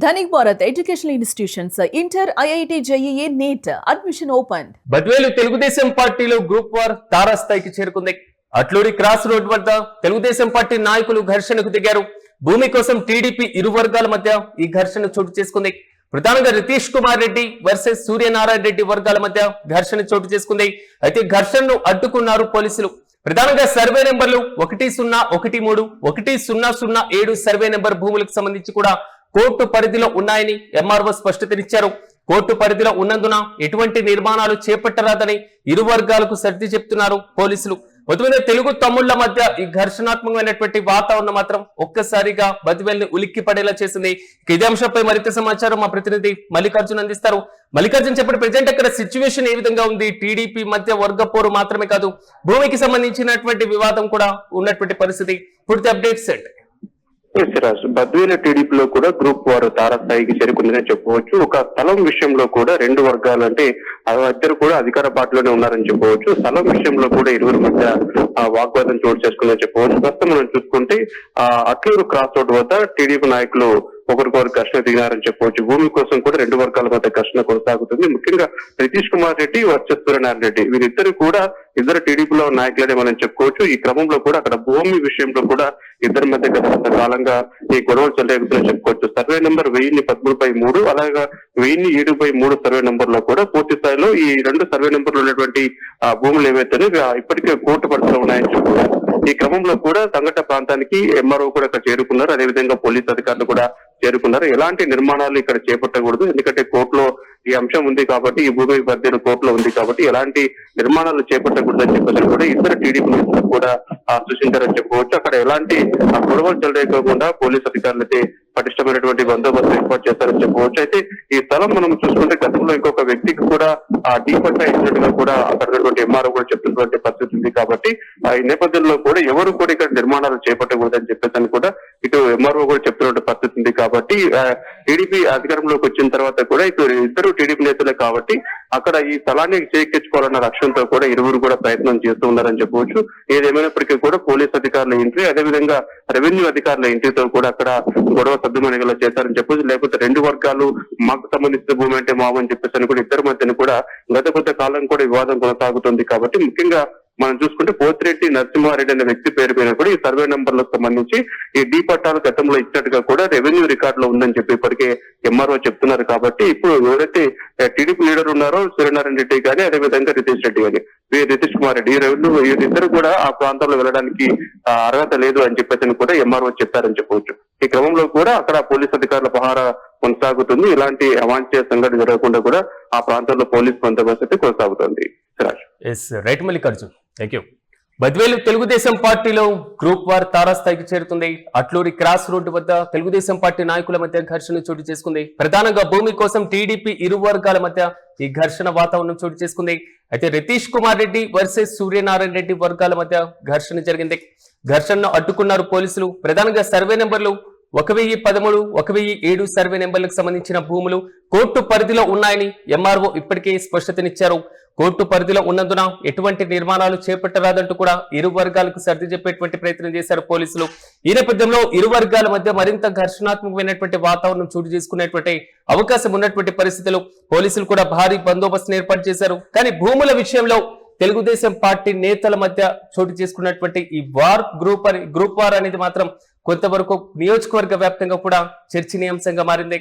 Dhanik Bharat educational institutions inter IIT JEE NEET admission open. Badvel Telugu Desam పార్టీలో group war తారాస్థాయికి చేరుకుంది. Atluri cross road వద్ద తెలుగుదేశం పార్టీ నాయకులు ఘర్షణకు దిగారు. భూమి కోసం టీడీపీ ఇరు వర్గాల మధ్య ఈ ఘర్షణ చోటు చేసుకుంది. ప్రధానంగా రితీష్ కుమార్ రెడ్డి వర్సెస్ సూర్యనారాయణ రెడ్డి వర్గాల మధ్య ఘర్షణ చోటు చేసుకుంది. అయితే ఘర్షణను అడ్డుకున్నారు పోలీసులు. ప్రధానంగా సర్వే నెంబర్లు 1013, 1007 సర్వే నెంబర్ భూములకు సంబంధించి కూడా కోర్టు పరిధిలో ఉన్నాయని ఎంఆర్ఓ స్పష్టతనిచ్చారు. కోర్టు పరిధిలో ఉన్నందున ఎటువంటి నిర్మాణాలు చేపట్టరాదని ఇరు వర్గాలకు సర్ది చెప్తున్నారు పోలీసులు. మొత్తం తెలుగు తమ్ముళ్ల మధ్య ఈ ఘర్షణాత్మకమైనటువంటి వాతావరణం మాత్రం ఒక్కసారిగా బద్వేల్ని ఉలిక్కి పడేలా చేసింది. ఇదే అంశంపై మరింత సమాచారం మా ప్రతినిధి మల్లికార్జున్ అందిస్తారు. మల్లికార్జున్, చెప్పండి, ప్రెజెంట్ అక్కడ సిచ్యువేషన్ ఏ విధంగా ఉంది? టీడీపీ మధ్య వర్గ పోరు మాత్రమే కాదు, భూమికి సంబంధించినటువంటి వివాదం కూడా ఉన్నటువంటి పరిస్థితి. పూర్తి అప్డేట్స్ ఏంటి? బద్వేలు టీడీపీలో కూడా గ్రూప్ వారు తారాస్థాయికి చేరుకుందని చెప్పవచ్చు. ఒక స్థలం విషయంలో కూడా రెండు వర్గాలు అంటే ఇద్దరు కూడా అధికార పార్టీలోనే ఉన్నారని చెప్పవచ్చు. స్థలం విషయంలో కూడా ఇరువురి మధ్య వాగ్వాదం చోటు చేసుకుందని చెప్పవచ్చు. ప్రస్తుతం మనం చూసుకుంటే అట్లూరు క్రాస్ రోడ్ వద్ద టీడీపీ నాయకులు ఒకరికొకరు ఘర్షణ దిగారని చెప్పవచ్చు. భూమి కోసం కూడా రెండు వర్గాల మధ్య ఘర్షణ కొనసాగుతుంది. ముఖ్యంగా రితీష్ కుమార్ రెడ్డి వర్సెస్ సూర్యనారాయణ రెడ్డి, వీరిద్దరు కూడా ఇద్దరు టీడీపీలో నాయకులనే మనం చెప్పుకోవచ్చు. ఈ క్రమంలో కూడా అక్కడ భూమి విషయంలో కూడా ఇద్దరి మధ్య గత కొంతకాలంగా ఈ గొడవలు చెలరేగుతుందని చెప్పుకోవచ్చు. సర్వే నెంబర్ 1013, అలాగే 1007/3 సర్వే నెంబర్ లో కూడా పూర్తి స్థాయిలో ఈ రెండు సర్వే నెంబర్లు ఉన్నటువంటి భూములు ఏవైతే ఇప్పటికే కోర్టు పరిధిలో ఉన్నాయని చెప్తున్నారు. ఈ క్రమంలో కూడా సంఘటన ప్రాంతానికి ఎంఆర్ఓ కూడా ఇక్కడ చేరుకున్నారు. అదేవిధంగా పోలీసు అధికారులు కూడా చేరుకున్నారు. ఎలాంటి నిర్మాణాలు ఇక్కడ చేపట్టకూడదు, ఎందుకంటే కోర్టులో ఈ అంశం ఉంది కాబట్టి, ఈ భూమి పరిధిలో కోర్టులో ఉంది కాబట్టి ఎలాంటి నిర్మాణాలు చేపట్టకూడదని చెప్పేసి కూడా ఇద్దరు టీడీపీ నేతలు కూడా సూచించారని చెప్పవచ్చు. అక్కడ ఎలాంటి గొడవలు చెలరేకోకుండా పోలీసు అధికారులు అయితే పటిష్టమైనటువంటి బందోబస్తు ఏర్పాటు చేస్తారని చెప్పవచ్చు. అయితే ఈ స్థలం మనం చూసుకుంటే గతంలో ఇంకొక వ్యక్తికి కూడా డీపట్టా ఇచ్చినట్టుగా కూడా అక్కడ ఎంఆర్ఓ కూడా చెప్తున్నటువంటి పరిస్థితి ఉంది. కాబట్టి ఈ నేపథ్యంలో కూడా ఎవరు కూడా ఇక్కడ నిర్మాణాలు చేపట్టకూడదని చెప్పేసి కూడా ఇటు ఎంఆర్ఓ కూడా చెప్తున్నటువంటి పరిస్థితి ఉంది. కాబట్టి టీడీపీ అధికారంలోకి వచ్చిన తర్వాత కూడా ఇద్దరు టీడీపీ నేతలే కాబట్టి అక్కడ ఈ స్థలాన్ని చేకెచ్చుకోవాలన్న లక్ష్యంతో కూడా ఇరువురు కూడా ప్రయత్నం చేస్తూ ఉన్నారని చెప్పవచ్చు. ఏదేమైనప్పటికీ కూడా పోలీస్ అధికారుల ఎంట్రీ, అదేవిధంగా రెవెన్యూ అధికారుల ఎంట్రీతో కూడా అక్కడ గొడవ సద్దుమణిగలా చేశారని చెప్పొచ్చు. లేకపోతే రెండు వర్గాలు మాకు సంబంధించిన భూమి అంటే మామని చెప్పేసి కూడా ఇద్దరి మధ్యన కూడా గత కొంతకాలం కూడా వివాదం కొనసాగుతుంది. కాబట్టి ముఖ్యంగా మనం చూసుకుంటే పోతిరెడ్డి నరసింహారెడ్డి అనే వ్యక్తి పేరు పైన కూడా ఈ సర్వే నెంబర్లకు సంబంధించి ఈ డీ పట్టాలు గతంలో ఇచ్చినట్టుగా కూడా రెవెన్యూ రికార్డులో ఉందని చెప్పి ఇప్పటికే ఎంఆర్ఓ చెప్తున్నారు. కాబట్టి ఇప్పుడు ఎవరైతే టీడీపీ లీడర్ ఉన్నారో సూర్యనారాయణ రెడ్డి కానీ, అదేవిధంగా రితీష్ రెడ్డి కానీ, రితీష్ కుమార్ రెడ్డి, వీరిద్దరు కూడా ఆ ప్రాంతంలో వెళ్ళడానికి అర్హత లేదు అని చెప్పేసి కూడా ఎంఆర్ఓ చెప్పారని చెప్పవచ్చు. ఈ క్రమంలో కూడా అక్కడ పోలీస్ అధికారుల పహారా కొనసాగుతుంది. ఇలాంటి అవాంఛనీయ సంఘటన జరగకుండా కూడా ఆ ప్రాంతంలో పోలీస్ బందోబస్తు కొనసాగుతుంది. Right Mallikarjun, thank you. Badvel Telugu Desam పార్టీలో గ్రూప్ వార్ తారాస్థాయికి చేరుతుంది. అట్లూరి క్రాస్ రోడ్డు వద్ద తెలుగుదేశం పార్టీ నాయకుల మధ్య ఘర్షణ చోటు చేసుకుంది. ప్రధానంగా భూమి కోసం టీడీపీ ఇరు వర్గాల మధ్య ఈ ఘర్షణ వాతావరణం చోటు చేసుకుంది. అయితే రితీష్ కుమార్ రెడ్డి వర్సెస్ సూర్యనారాయణ రెడ్డి వర్గాల మధ్య ఘర్షణ జరిగింది. ఘర్షణను అడ్డుకున్నారు పోలీసులు. ప్రధానంగా సర్వే నెంబర్లు 1013, 1007 సర్వే నెంబర్లకు సంబంధించిన భూములు కోర్టు పరిధిలో ఉన్నాయని ఎంఆర్ఓ ఇప్పటికే స్పష్టతనిచ్చారు. కోర్టు పరిధిలో ఉన్నందున ఎటువంటి నిర్మాణాలు చేపట్టరాదంటూ కూడా ఇరు వర్గాలకు సర్ది చెప్పేటువంటి ప్రయత్నం చేశారు పోలీసులు. ఈ నేపథ్యంలో ఇరు వర్గాల మధ్య మరింత ఘర్షణాత్మకమైనటువంటి వాతావరణం చోటు చేసుకునేటువంటి అవకాశం ఉన్నటువంటి పరిస్థితులు పోలీసులు కూడా భారీ బందోబస్తును ఏర్పాటు చేశారు. కానీ భూముల విషయంలో తెలుగుదేశం పార్టీ నేతల మధ్య చోటు చేసుకున్నటువంటి ఈ గ్రూప్ వార్ అనేది మాత్రం కొంతవరకు నియోజకవర్గ వ్యాప్తంగా కూడా చర్చనీయాంశంగా మారింది.